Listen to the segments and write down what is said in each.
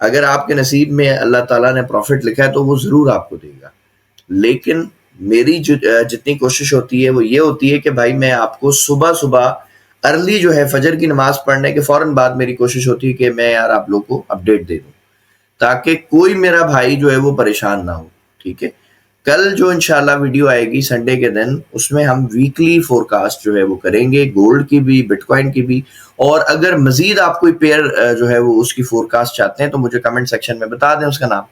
اگر آپ کے نصیب میں اللہ تعالیٰ نے پروفٹ لکھا ہے تو وہ ضرور آپ کو دے گا. لیکن میری جتنی کوشش ہوتی ہے وہ یہ ہوتی ہے کہ بھائی میں آپ کو صبح ارلی جو ہے فجر کی نماز پڑھنے کے فوراً بعد میری کوشش ہوتی ہے کہ میں یار آپ لوگ کو اپڈیٹ دے دوں تاکہ کوئی میرا بھائی جو ہے وہ پریشان نہ ہو. ٹھیک ہے. کل جو انشاءاللہ ویڈیو آئے گی سنڈے کے دن, اس میں ہم ویکلی فورکاسٹ جو ہے وہ کریں گے, گولڈ کی بھی, بٹ کوائن کی بھی. اور اگر مزید آپ کوئی پیئر جو ہے وہ اس کی فورکاسٹ چاہتے ہیں تو مجھے کمنٹ سیکشن میں بتا دیں اس کا نام,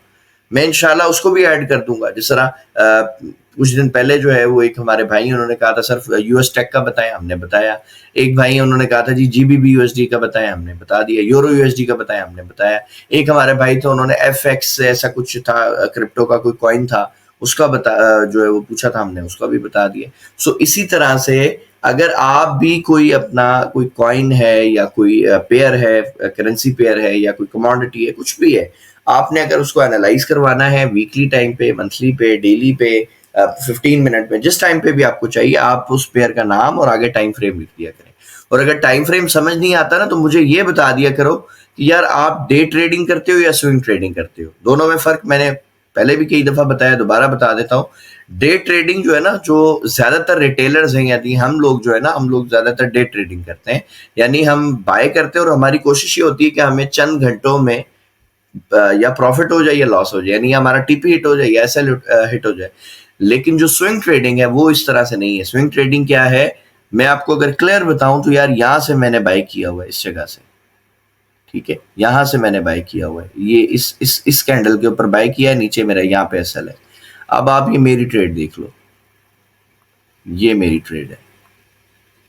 میں انشاءاللہ اس کو بھی ایڈ کر دوں گا. جس طرح کچھ دن پہلے جو ہے وہ ایک ہمارے بھائی انہوں نے کہا تھا سر یو ایس ٹیک کا بتائیں, ہم نے بتایا. ایک بھائی انہوں نے کہا تھا G B B U S D کا بتائیں, ہم نے بتا دیا. یورو یو ایس ڈی کا بتائیں, ہم نے بتایا. ایک ہمارے بھائی تھے انہوں نے ایف ایکس ایسا کچھ تھا, کرپٹو کا کوئی کوائن تھا, اس کا جو ہے وہ پوچھا تھا, ہم نے اس کا بھی بتا دیا. سو اسی طرح سے اگر آپ بھی کوئی اپنا کوئی کوائن ہے یا کوئی پیئر ہے, کرنسی پیئر ہے یا کوئی کموڈٹی ہے, کچھ بھی ہے, آپ نے اگر اس کو انالائز کروانا ہے ویکلی ٹائم پہ, منتھلی پہ, ڈیلی پہ, 15 منٹ میں, جس ٹائم پہ بھی آپ کو چاہیے, آپ اس پیئر کا نام اور آگے ٹائم فریم لکھ دیا کریں. اور اگر ٹائم فریم سمجھ نہیں آتا نا تو مجھے یہ بتا دیا کرو کہ یار آپ ڈے ٹریڈنگ کرتے ہو یا سوئنگ ٹریڈنگ کرتے ہو. دونوں میں فرق میں نے پہلے بھی کئی دفعہ بتایا, دوبارہ بتا دیتا ہوں. ڈے ٹریڈنگ جو ہے نا, جو زیادہ تر ریٹیلرز ہیں یعنی ہم لوگ جو ہے نا, ہم لوگ زیادہ تر ڈے ٹریڈنگ کرتے ہیں. یعنی ہم بائی کرتے ہیں اور ہماری کوشش یہ ہوتی ہے کہ ہمیں چند گھنٹوں میں یا پروفٹ ہو جائے یا لاس ہو جائے, یعنی ہمارا ٹی پی ہٹ ہو جائے یا ایس ایل ہٹ ہو جائے. لیکن جو سوئنگ ٹریڈنگ ہے وہ اس طرح سے نہیں ہے. سوئنگ ٹریڈنگ کیا ہے, میں آپ کو اگر کلیئر بتاؤں تو یار یہاں سے میں نے بائی کیا ہوا ہے, اس جگہ سے, ٹھیک ہے, یہاں سے میں نے بائی کیا ہوا ہے, یہ اس کینڈل کے اوپر بائی کیا ہے, نیچے میرا یہاں پہ ایس ایل ہے. اب آپ یہ میری ٹریڈ دیکھ لو, یہ میری ٹریڈ ہے,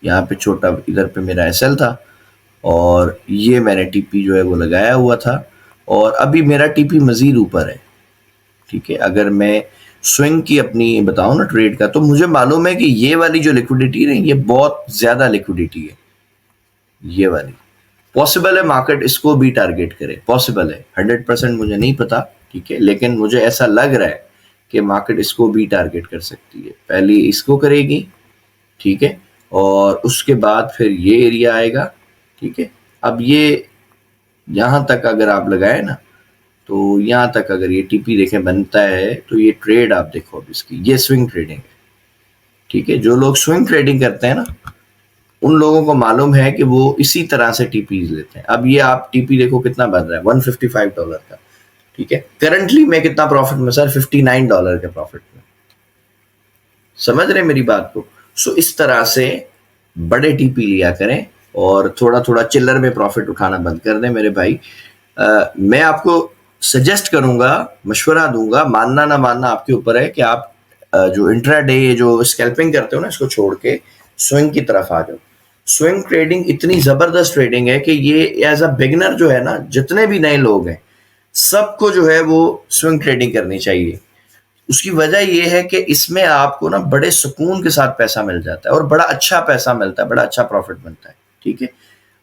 یہاں پہ چھوٹا ادھر پہ میرا ایس ایل تھا اور یہ میں نے ٹی پی جو ہے وہ لگایا ہوا تھا, اور ابھی میرا ٹی پی مزید اوپر ہے. ٹھیک ہے. اگر میں سوئنگ کی اپنی بتاؤں نا ٹریڈ کا, تو مجھے معلوم ہے کہ یہ والی جو لیکوڈیٹی ہے یہ بہت زیادہ لیکوڈیٹی ہے, یہ والی. پاسبل ہے مارکیٹ اس کو بھی ٹارگیٹ کرے, پاسبل ہے, 100% مجھے نہیں پتا, ٹھیک ہے, لیکن مجھے ایسا لگ رہا ہے کہ مارکیٹ اس کو بھی ٹارگیٹ کر سکتی ہے. پہلی اس کو کرے گی, ٹھیک ہے, اور اس کے بعد پھر یہ ایریا آئے گا. ٹھیک ہے. اب یہ یہاں تک اگر آپ لگائے نا, تو یہاں تک اگر یہ ٹی پی دیکھیں بنتا ہے تو یہ ٹریڈ آپ دیکھو اب اس کی, یہ سوئنگ ٹریڈنگ ہے. ٹھیک ہے. جو لوگ سوئنگ ٹریڈنگ کرتے ہیں نا, ان لوگوں کو معلوم ہے کہ وہ اسی طرح سے ٹی پیز لیتے ہیں. اب یہ آپ ٹی پی دیکھو کتنا بن رہا ہے, $155 کا. ٹھیک ہے. کرنٹلی میں کتنا پروفٹ میں سر, $59 کے پروفٹ میں. سمجھ رہے میری بات کو. سو اس طرح سے بڑے ٹی پی لیا کریں اور تھوڑا تھوڑا چلر میں پروفٹ اٹھانا بند کر دیں میرے بھائی. میں آپ کو سجیسٹ کروں گا, مشورہ دوں گا, ماننا نہ ماننا آپ کے اوپر ہے, کہ آپ جو انٹرا ڈے جو اسکیلپنگ کرتے ہو نا, اس کو چھوڑ کے سوئنگ کی طرف آ جاؤ. سوئنگ ٹریڈنگ اتنی زبردست ٹریڈنگ ہے کہ یہ ایز اے بگنر جو ہے نا, جتنے بھی نئے لوگ ہیں سب کو جو ہے وہ سوئنگ ٹریڈنگ کرنی چاہیے. اس کی وجہ یہ ہے کہ اس میں آپ کو نا بڑے سکون کے ساتھ پیسہ مل جاتا ہے, اور بڑا اچھا پیسہ ملتا ہے, بڑا اچھا پروفٹ ملتا ہے. ٹھیک ہے.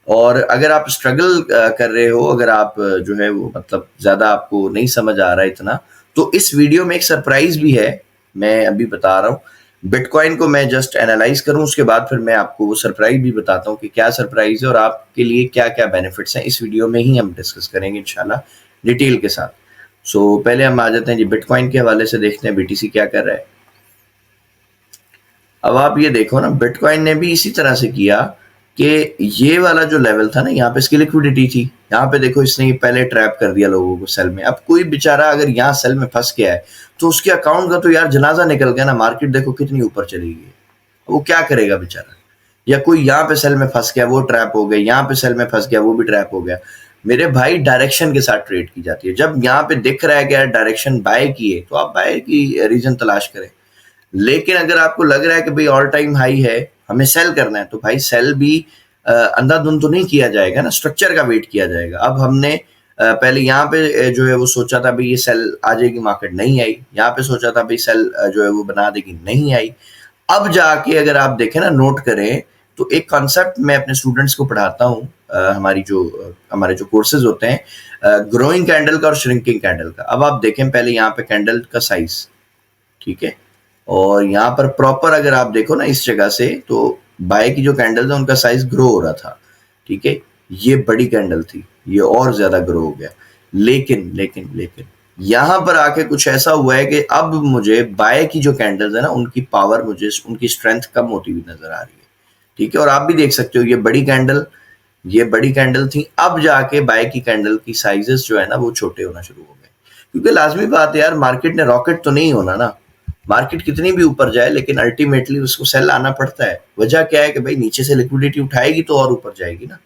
اور اگر آپ اسٹرگل کر رہے ہو, اگر آپ جو ہے وہ مطلب زیادہ آپ کو نہیں سمجھ آ رہا ہے اتنا, تو اس ویڈیو میں ایک سرپرائز بھی ہے, میں ابھی بتا رہا ہوں. بٹ کوائن کو میں جسٹ انالائز کروں, اس کے بعد پھر میں آپ کو وہ سرپرائز بھی بتاتا ہوں کہ کیا سرپرائز ہے اور آپ کے لیے کیا کیا بینیفٹس ہیں. اس ویڈیو میں ہی ہم ڈسکس کریں گے انشاءاللہ ڈیٹیل کے ساتھ. سو پہلے ہم آ جاتے ہیں جی بٹ کوائن کے حوالے سے, دیکھتے ہیں بی ٹی سی کیا کر رہا ہے. اب آپ یہ دیکھو نا, بٹ کوائن نے بھی اسی طرح سے کیا کہ یہ والا جو لیول تھا نا, یہاں پہ اس کی لیکوڈیٹی تھی, یہاں پہ دیکھو اس نے پہلے ٹریپ کر دیا لوگوں کو سیل میں. اب کوئی بیچارہ اگر یہاں سیل میں پھنس گیا ہے تو اس کے اکاؤنٹ کا تو یار جنازہ نکل گیا نا. مارکیٹ دیکھو کتنی اوپر چلی گئی, وہ کیا کرے گا بیچارہ. یا کوئی یہاں پہ سیل میں پھنس گیا, وہ ٹریپ ہو گیا, یہاں پہ سیل میں پھنس گیا, وہ بھی ٹریپ ہو گیا. میرے بھائی ڈائریکشن کے ساتھ ٹریڈ کی جاتی ہے. جب یہاں پہ دکھ رہا ہے کہ یار ڈائریکشن بائی کی ہے, تو آپ بائی کی ریزن تلاش کریں. لیکن اگر آپ کو لگ رہا ہے کہ بھائی آل ٹائم ہائی ہے, ہمیں سیل کرنا ہے, تو بھائی سیل بھی اندھا دھند تو نہیں کیا جائے گا نا, اسٹرکچر کا ویٹ کیا جائے گا. اب ہم نے پہلے یہاں پہ جو ہے وہ سوچا تھا بھائی یہ سیل آ جائے گی, مارکیٹ نہیں آئی. یہاں پہ سوچا تھا بھائی سیل جو ہے وہ بنا دے گی, نہیں آئی. اب جا کے اگر آپ دیکھیں نا, نوٹ کریں, تو ایک کانسیپٹ میں اپنے اسٹوڈنٹس کو پڑھاتا ہوں, ہمارے جو کورسز ہوتے ہیں, گروئنگ کینڈل کا اور شرنکنگ کینڈل کا. اب آپ دیکھیں پہلے یہاں پہ کینڈل کا سائز, ٹھیک ہے, اور یہاں پر پراپر اگر آپ دیکھو نا اس جگہ سے, تو بائی کی جو کینڈل تھا ان کا سائز گرو ہو رہا تھا. ٹھیک ہے. یہ بڑی کینڈل تھی, یہ اور زیادہ گرو ہو گیا. لیکن لیکن لیکن یہاں پر آ کے کچھ ایسا ہوا ہے کہ اب مجھے بائی کی جو کینڈلز ہیں نا ان کی پاور مجھے ان کی اسٹرینتھ کم ہوتی ہوئی نظر آ رہی ہے. ٹھیک ہے, اور آپ بھی دیکھ سکتے ہو یہ بڑی کینڈل تھی, اب جا کے بائی کی کینڈل کی سائزز جو ہے نا وہ چھوٹے ہونا شروع ہو گئے, کیونکہ لازمی بات ہے یار, مارکیٹ نے راکٹ تو نہیں ہونا نا. مارکیٹ کتنی بھی اوپر جائے لیکن الٹیمیٹلی اس کو سیل آنا پڑتا ہے. وجہ کیا ہے کہ بھائی نیچے سے لیکوڈیٹی اٹھائے گی تو اور اوپر جائے گی نا.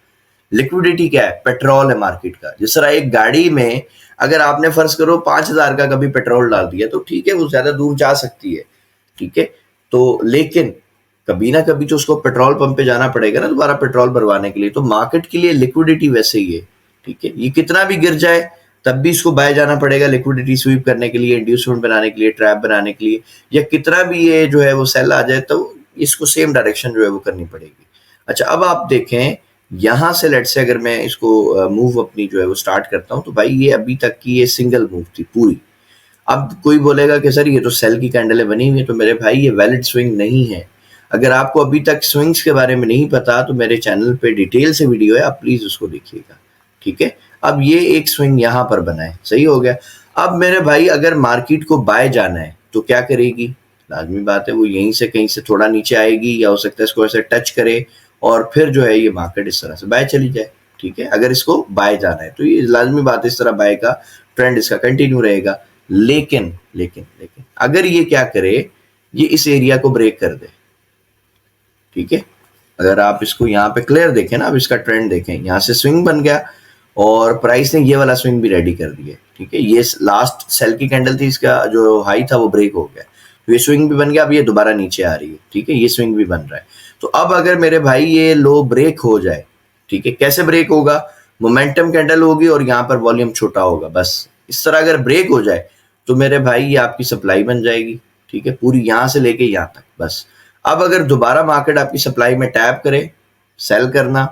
لیکوڈیٹی کیا ہے؟ پیٹرول ہے مارکیٹ کا. جس طرح ایک گاڑی میں اگر آپ نے فرض کرو 5,000 کا کبھی پیٹرول ڈال دیا تو ٹھیک ہے وہ زیادہ دور جا سکتی ہے, ٹھیک ہے, تو لیکن کبھی نہ کبھی تو اس کو پیٹرول پمپ پہ جانا پڑے گا نا دوبارہ پیٹرول بھروانے کے لیے. تو مارکیٹ کے لیے لیکوڈیٹی ویسے ہی ہے, ٹھیک ہے. یہ کتنا بھی گر جائے تب بھی اس کو بائی جانا پڑے گا لیکوڈیٹی سویپ کرنے کے لیے, انڈیوسمنٹ بنانے کے لیے, ٹریپ بنانے کے لیے, یا کتنا بھی یہ جو ہے وہ سیل آ جائے تو اس کو سیم ڈائریکشن جو ہے وہ کرنی پڑے گی. اچھا, اب آپ دیکھیں یہاں سے لیٹ سے اگر میں اس کو موو اپنی جو ہے وہ سٹارٹ کرتا ہوں تو بھائی یہ ابھی تک کی یہ سنگل موو تھی پوری. اب کوئی بولے گا کہ سر یہ تو سیل کی کینڈلیں بنی ہوئی ہیں, تو میرے بھائی یہ ویلڈ سوئنگ نہیں ہے. اگر آپ کو ابھی تک سوئنگز کے بارے میں نہیں پتا تو میرے چینل پہ ڈیٹیل سے ویڈیو ہے, آپ پلیز اس کو دیکھیے گا, ٹھیک ہے. اب یہ ایک سوئنگ یہاں پر بنا ہے, صحیح ہو گیا. اب میرے بھائی اگر مارکیٹ کو بائی جانا ہے تو کیا کرے گی؟ لازمی بات ہے وہ یہیں سے کہیں سے تھوڑا نیچے آئے گی, یا ہو سکتا ہے اس کو ایسے ٹچ کرے اور پھر جو ہے یہ مارکیٹ اس طرح سے بائی چلی جائے, ٹھیک ہے. اگر اس کو بائی جانا ہے تو یہ لازمی بات ہے اس طرح بائی کا ٹرینڈ اس کا کنٹینیو رہے گا. لیکن لیکن لیکن اگر یہ کیا کرے, یہ اس ایریا کو بریک کر دے, ٹھیک ہے. اگر آپ اس کو یہاں پہ کلیئر دیکھیں نا, اب اس کا ٹرینڈ دیکھیں, یہاں سے سوئنگ بن گیا اور پرائس نے یہ والا سوئنگ بھی ریڈی کر دیا, ٹھیک ہے. یہ لاسٹ سیل کی کینڈل تھی, اس کا جو ہائی تھا وہ بریک ہو گیا, یہ سوئنگ بھی بن گیا. اب یہ دوبارہ نیچے آ رہی ہے, ٹھیک ہے, یہ سوئنگ بھی بن رہا ہے. تو اب اگر میرے بھائی یہ لو بریک ہو جائے, ٹھیک ہے, کیسے بریک ہوگا؟ مومنٹم کینڈل ہوگی اور یہاں پر والیوم چھوٹا ہوگا, بس اس طرح اگر بریک ہو جائے تو میرے بھائی یہ آپ کی سپلائی بن جائے گی, ٹھیک ہے, پوری یہاں سے لے کے یہاں تک, بس. اب اگر دوبارہ مارکیٹ آپ کی سپلائی میں ٹیپ کرے, سیل کرنا,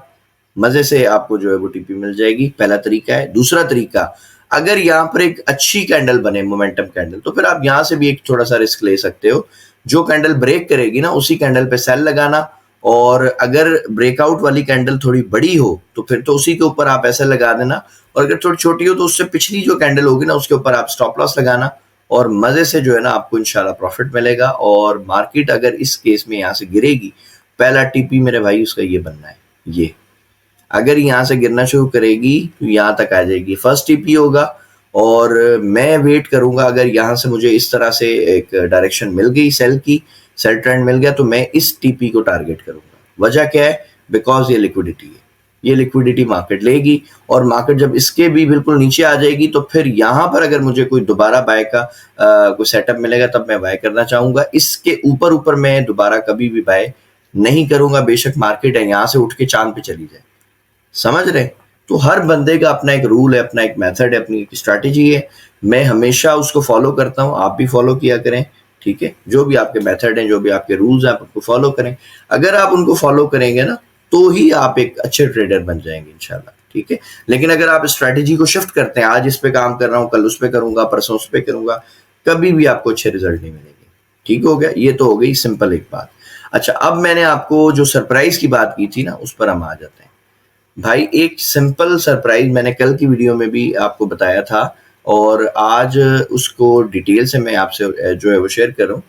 مزے سے آپ کو جو ہے وہ ٹی پی مل جائے گی. پہلا طریقہ ہے. دوسرا طریقہ, اگر یہاں پر ایک اچھی کینڈل بنے, مومنٹم کینڈل, تو پھر آپ یہاں سے بھی ایک تھوڑا سا رسک لے سکتے ہو. جو کینڈل بریک کرے گی نا اسی کینڈل پہ سیل لگانا, اور اگر بریک آؤٹ والی کینڈل تھوڑی بڑی ہو تو پھر تو اسی کے اوپر آپ ایسے لگا دینا, اور اگر تھوڑی چھوٹی ہو تو اس سے پچھلی جو کینڈل ہوگی نا اس کے اوپر آپ سٹاپ لاس لگانا, اور مزے سے جو ہے نا آپ کو انشاءاللہ پروفٹ ملے گا. اور مارکیٹ اگر اس کیس میں یہاں سے گرے گی, پہلا ٹی پی میرے بھائی اس کا یہ بننا ہے. یہ اگر یہاں سے گرنا شروع کرے گی تو یہاں تک آ جائے گی, فرسٹ ٹی پی ہوگا, اور میں ویٹ کروں گا. اگر یہاں سے مجھے اس طرح سے ایک ڈائریکشن مل گئی, سیل ٹرینڈ مل گیا, تو میں اس ٹی پی کو ٹارگیٹ کروں گا. وجہ کیا ہے؟ بیکاز یہ لیکوڈیٹی ہے, یہ لیکوڈیٹی مارکیٹ لے گی, اور مارکیٹ جب اس کے بھی بالکل نیچے آ جائے گی تو پھر یہاں پر اگر مجھے کوئی دوبارہ بائی کا کوئی سیٹ اپ ملے گا تب میں بائی کرنا چاہوں گا. اس کے اوپر میں دوبارہ کبھی بھی بائی نہیں کروں گا, بے شک مارکیٹ ہے یہاں سے اٹھ کے چاند پہ چلی جائے. سمجھ رہے؟ تو ہر بندے کا اپنا ایک رول ہے, اپنا ایک میتھڈ ہے, اپنی ایک اسٹریٹجی ہے. میں ہمیشہ اس کو فالو کرتا ہوں, آپ بھی فالو کیا کریں, ٹھیک ہے. جو بھی آپ کے میتھڈ ہیں, جو بھی آپ کے رولز ہیں, آپ ان کو فالو کریں. اگر آپ ان کو فالو کریں گے نا تو ہی آپ ایک اچھے ٹریڈر بن جائیں گے انشاءاللہ, ٹھیک ہے. لیکن اگر آپ اسٹریٹجی کو شفٹ کرتے ہیں, آج اس پہ کام کر رہا ہوں, کل اس پہ کروں گا, پرسوں اس پہ کروں گا, کبھی بھی آپ کو اچھے رزلٹ نہیں ملیں گے. ٹھیک ہو گیا؟ یہ تو ہو گئی سمپل ایک بات. اچھا, اب میں نے آپ کو جو سرپرائز کی بات کی تھی نا اس پر ہم آ جاتے ہیں. بھائی ایک سمپل سرپرائز میں نے کل کی ویڈیو میں بھی آپ کو بتایا تھا, اور آج اس کو ڈیٹیل سے میں آپ سے جو ہے وہ شیئر کروں.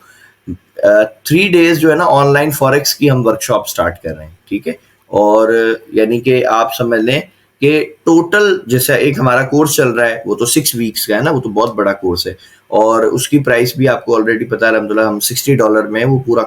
3 days جو ہے نا آن لائن فوریکس کی ہم ورک شاپ اسٹارٹ کر رہے ہیں, ٹھیک ہے. اور یعنی کہ آپ سمجھ لیں کہ ٹوٹل جیسا ایک ہمارا کورس چل رہا ہے وہ تو 6 weeks کا ہے نا, وہ تو بہت بڑا کورس ہے, اور اس کی پرائس بھی آپ کو آلریڈی پتا ہے الحمدللہ. ہم $60 میں وہ پورا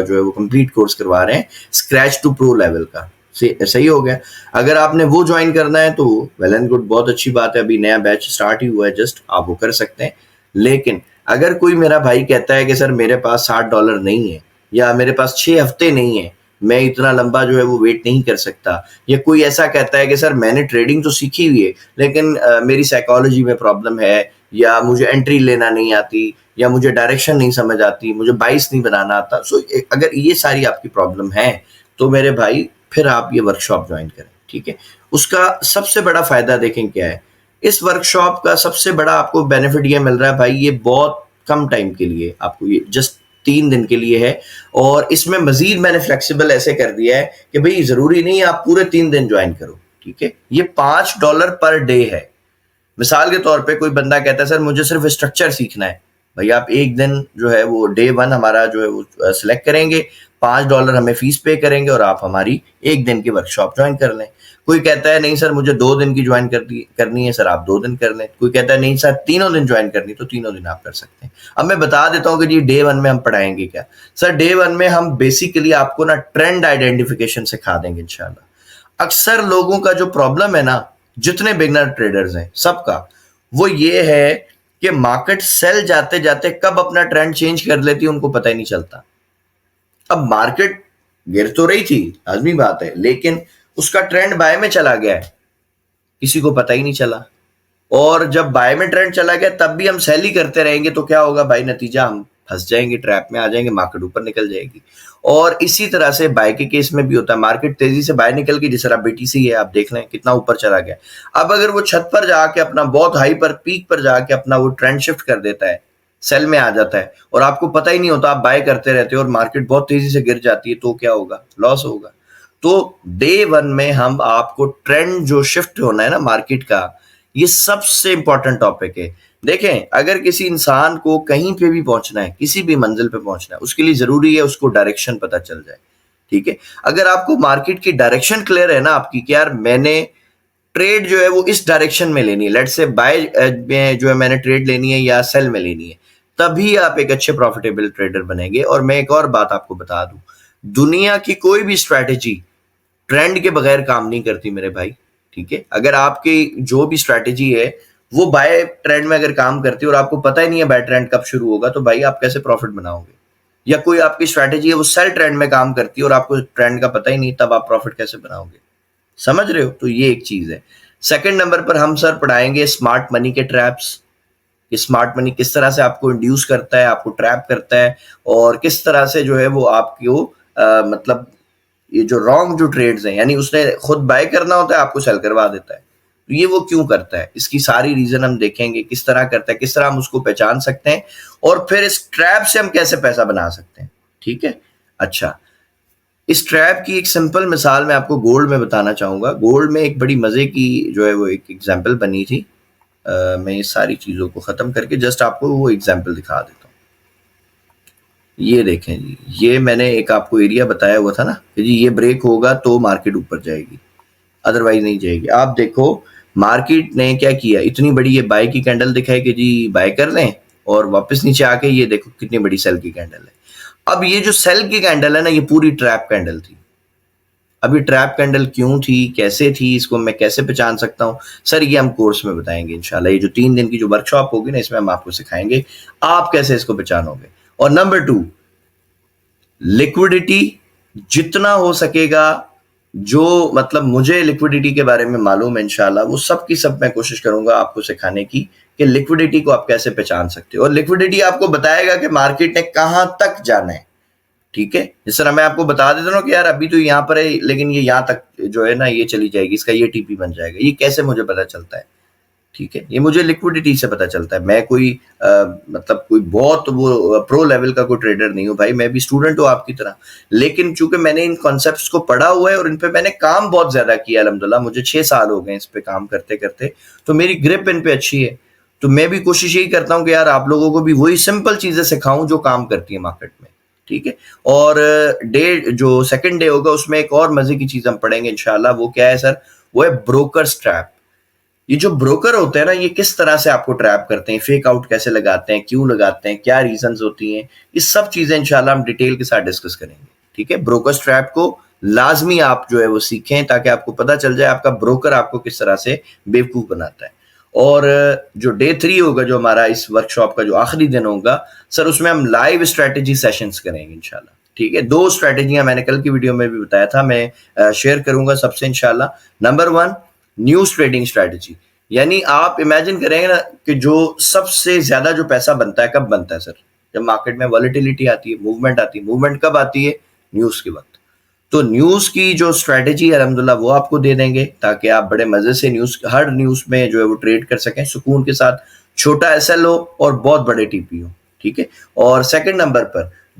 جو ہے وہ کمپلیٹ کورس کروا رہے ہیں, اسکریچ ٹو پرو لیول کا. صحیح ہو گیا. اگر آپ نے وہ جوائن کرنا ہے تو ویل اینڈ گڈ, بہت اچھی بات ہے. ابھی نیا بیچ اسٹارٹ ہی ہوا ہے جسٹ, آپ وہ کر سکتے ہیں. لیکن اگر کوئی میرا بھائی کہتا ہے کہ سر میرے پاس $60 نہیں ہے, یا میرے پاس 6 ہفتے نہیں ہے, میں اتنا لمبا جو ہے وہ ویٹ نہیں کر سکتا, یا کوئی ایسا کہتا ہے کہ سر میں نے ٹریڈنگ تو سیکھی ہوئی ہے لیکن میری سائیکالوجی میں پرابلم ہے, یا مجھے انٹری لینا نہیں آتی, یا مجھے ڈائریکشن نہیں سمجھ آتی, مجھے بائس نہیں بنانا آتا, سو اگر یہ ساری آپ کی پرابلم ہے تو میرے بھائی پھر آپ یہ ورک شاپ جوائن کریں, ٹھیک ہے. اس کا سب سے بڑا فائدہ دیکھیں کیا ہے. اس ورک شاپ کا سب سے بڑا آپ کو بینیفٹ یہ مل رہا ہے بھائی, یہ بہت کم ٹائم کے لیے آپ کو, یہ جسٹ 3 دن کے لیے ہے. اور اس میں مزید میں نے فلیکسیبل ایسے کر دیا ہے کہ بھئی ضروری نہیں آپ پورے 3 دن جوائن کرو, ٹھیک ہے. یہ $5 پر ڈے ہے. مثال کے طور پہ کوئی بندہ کہتا ہے سر مجھے صرف اسٹرکچر سیکھنا ہے، بھائی آپ ایک دن جو ہے وہ ڈے 1 ہمارا جو ہے وہ سلیکٹ کریں گے، $5 ہمیں فیس پے کریں گے اور آپ ہماری ایک دن کی ورک شاپ جوائن کر لیں۔ کوئی کہتا ہے نہیں سر مجھے 2 دن کی جوائن کرنی ہے، سر آپ 2 دن کر لیں۔ کوئی کہتا ہے نہیں سر 3 دن جوائن کرنی، تو 3 دن آپ کر سکتے ہیں۔ اب میں بتا دیتا ہوں کہ جی ڈے 1 میں ہم پڑھائیں گے کیا۔ سر ڈے 1 میں ہم بیسیکلی آپ کو نا ٹرینڈ آئیڈینٹیفیکیشن سکھا دیں گے انشاءاللہ۔ اکثر لوگوں کا جو پرابلم ہے نا، جتنے بگنر ٹریڈرز ہیں سب کا، وہ یہ ہے کہ مارکیٹ سیل جاتے جاتے کب اپنا ٹرینڈ چینج کر لیتی ہے ان کو پتہ ہی نہیں چلتا۔ اب مارکیٹ گر تو رہی تھی، لازمی بات ہے، لیکن اس کا ٹرینڈ بائی میں چلا گیا ہے، کسی کو پتہ ہی نہیں چلا۔ اور جب بائی میں ٹرینڈ چلا گیا تب بھی ہم سیل ہی کرتے رہیں گے تو کیا ہوگا بھائی، نتیجہ ہم پھنس جائیں گے، ٹریپ میں آ جائیں گے، مارکیٹ اوپر نکل جائے گی۔ اور اسی طرح سے بائی کے کیس میں بھی ہوتا ہے، مارکیٹ تیزی سے بائی نکل گئی، جس طرح بی ٹی سی ہے آپ دیکھ لیں کتنا اوپر چلا گیا۔ اب اگر وہ چھت پر جا کے اپنا بہت ہائی پر پیک پر جا کے اپنا وہ ٹرینڈ شفٹ کر دیتا ہے، سیل میں آ جاتا ہے اور آپ کو پتہ ہی نہیں ہوتا، آپ بائی کرتے رہتے اور مارکیٹ بہت تیزی سے گر جاتی ہے، تو کیا ہوگا، لاس ہوگا۔ تو ڈے 1 میں ہم آپ کو ٹرینڈ جو شفٹ ہونا ہے نا مارکیٹ کا، یہ سب سے امپورٹنٹ ٹاپک ہے۔ دیکھیں اگر کسی انسان کو کہیں پہ بھی پہنچنا ہے، کسی بھی منزل پہ پہنچنا ہے، اس کے لیے ضروری ہے اس کو ڈائریکشن پتہ چل جائے، ٹھیک ہے۔ اگر آپ کو مارکیٹ کی ڈائریکشن کلیئر ہے نا آپ کی کہ یار میں نے ٹریڈ جو ہے وہ اس ڈائریکشن میں لینی ہے، لیٹ سے بائی میں جو ہے میں نے ٹریڈ لینی ہے یا سیل میں لینی ہے، تبھی آپ ایک اچھے پروفیٹیبل ٹریڈر بنیں گے۔ اور میں ایک اور بات آپ کو بتا دوں، دنیا کی کوئی بھی اسٹریٹجی ٹرینڈ کے بغیر کام نہیں کرتی میرے بھائی، ٹھیک ہے۔ اگر آپ کی جو بھی اسٹریٹجی ہے وہ بائی ٹرینڈ میں اگر کام کرتی ہے اور آپ کو پتہ ہی نہیں ہے بائی ٹرینڈ کب شروع ہوگا، تو بھائی آپ کیسے پروفٹ بناؤ گے؟ یا کوئی آپ کی اسٹریٹجی ہے وہ سیل ٹرینڈ میں کام کرتی ہے اور آپ کو ٹرینڈ کا پتہ ہی نہیں، تب آپ پروفٹ کیسے بناؤ گے؟ سمجھ رہے ہو؟ تو یہ ایک چیز ہے۔ سیکنڈ نمبر پر ہم سر پڑھائیں گے اسمارٹ منی کے ٹریپس، کہ اسمارٹ منی کس طرح سے آپ کو انڈیوس کرتا ہے، آپ کو ٹریپ کرتا ہے، اور کس طرح سے جو ہے وہ آپ کو مطلب یہ جو رانگ جو ٹریڈز ہیں، یعنی اس نے خود بائی کرنا ہوتا ہے آپ کو سیل کروا دیتا ہے، تو یہ وہ کیوں کرتا ہے، اس کی ساری ریزن ہم دیکھیں گے، کس طرح کرتا ہے، کس طرح ہم اس کو پہچان سکتے ہیں، اور پھر اس ٹریپ سے ہم کیسے پیسہ بنا سکتے ہیں، ٹھیک ہے۔ اچھا، اس ٹریپ کی ایک سمپل مثال میں آپ کو گولڈ میں بتانا چاہوں گا۔ گولڈ میں ایک بڑی مزے کی جو ہے وہ ایک ایگزامپل بنی تھی، میں یہ ساری چیزوں کو ختم کر کے جسٹ آپ کو وہ ایگزامپل دکھا دیتا ہوں۔ یہ دیکھیں جی، یہ میں نے ایک آپ کو ایریا بتایا ہوا تھا نا کہ جی یہ بریک ہوگا تو مارکیٹ اوپر جائے گی، ادروائز نہیں جائے گی۔ آپ دیکھو مارکیٹ نے کیا کیا، اتنی بڑی یہ بائی کی کینڈل دکھائی کہ جی بائی کر لیں، اور واپس نیچے آ کے یہ دیکھو کتنی بڑی سیل کی کینڈل ہے۔ اب یہ جو سیل کی کینڈل ہے نا، یہ پوری ٹریپ کینڈل تھی۔ اب یہ ٹریپ کینڈل کیوں تھی، کیسے تھی، اس کو میں کیسے پہچان سکتا ہوں، سر یہ ہم کورس میں بتائیں گے انشاءاللہ۔ یہ جو 3 دن کی جو ورک شاپ ہوگی نا، اس میں ہم آپ کو سکھائیں گے آپ کیسے اس کو پہچانو گے۔ اور نمبر 2، لیکوڈیٹی جتنا ہو سکے گا، جو مطلب مجھے لیکوڈیٹی کے بارے میں معلوم ہے انشاءاللہ، وہ سب کی سب میں کوشش کروں گا آپ کو سکھانے کی کہ لیکوڈیٹی کو آپ کیسے پہچان سکتے ہو، اور لیکوڈیٹی آپ کو بتائے گا کہ مارکیٹ نے کہاں تک جانا ہے، ٹھیک ہے۔ جس طرح میں آپ کو بتا دیتا ہوں کہ یار ابھی تو یہاں پر ہے، لیکن یہ یہاں تک جو ہے نا یہ چلی جائے گی، اس کا یہ ٹی پی بن جائے گا، یہ کیسے مجھے پتا چلتا ہے، ٹھیک ہے۔ یہ مجھے لیکوڈیٹی سے پتا چلتا ہے، میں کوئی مطلب کوئی بہت وہ پرو لیول کا کوئی ٹریڈر نہیں ہوں بھائی، میں بھی اسٹوڈنٹ ہوں آپ کی طرح، لیکن چونکہ میں نے ان کانسیپٹس کو پڑھا ہوا ہے اور ان پہ میں نے کام بہت زیادہ کیا الحمدللہ، مجھے 6 سال ہو گئے اس پہ کام کرتے کرتے، تو میری گرپ ان پہ اچھی ہے۔ تو میں بھی کوشش یہی کرتا ہوں کہ یار آپ لوگوں کو بھی وہی سمپل چیزیں سکھاؤں جو کام کرتی ہیں مارکیٹ میں، ٹھیک ہے۔ اور ڈے جو سیکنڈ ڈے ہوگا اس میں ایک اور مزے کی چیز ہم پڑھیں گے انشاءاللہ، وہ کیا ہے سر، وہ ہے بروکرز ٹریپ۔ یہ جو بروکر ہوتے ہیں نا، یہ کس طرح سے آپ کو ٹریپ کرتے ہیں، فیک آؤٹ کیسے لگاتے ہیں، کیوں لگاتے ہیں، کیا ریزنز ہوتی ہیں، یہ سب چیزیں انشاءاللہ ہم ڈیٹیل کے ساتھ ڈسکس کریں گے، ٹھیک ہے۔ بروکرز ٹریپ کو لازمی آپ جو ہے وہ سیکھیں تاکہ آپ کو پتہ چل جائے آپ کا بروکر آپ کو کس طرح سے بیوقوف بناتا ہے۔ اور جو ڈے 3 ہوگا، جو ہمارا اس ورک شاپ کا جو آخری دن ہوگا سر، اس میں ہم لائیو اسٹریٹجی سیشنز کریں گے انشاءاللہ، ٹھیک ہے۔ 2 اسٹریٹجیاں میں نے کل کی ویڈیو میں بھی بتایا تھا، میں شیئر کروں گا سب سے انشاءاللہ۔ نمبر 1، نیوز ٹریڈنگ اسٹریٹجی، یعنی آپ امیجن کریں گے نا کہ جو سب سے زیادہ جو پیسہ بنتا ہے کب بنتا ہے سر، جب مارکیٹ میں والیٹیلیٹی آتی ہے، موومنٹ آتی ہے۔ موومنٹ کب آتی ہے؟ نیوز کے وقت۔ تو نیوز کی جو اسٹریٹجی ہے الحمدللہ وہ آپ کو دے دیں گے تاکہ آپ بڑے مزے سے ہر نیوز میں جو ہے وہ ٹریڈ کر سکیں سکون کے ساتھ، چھوٹا ایس ایل ہو اور بہت بڑے ٹی پی ہو، ٹھیک ہے۔ اور سیکنڈ نمبر پر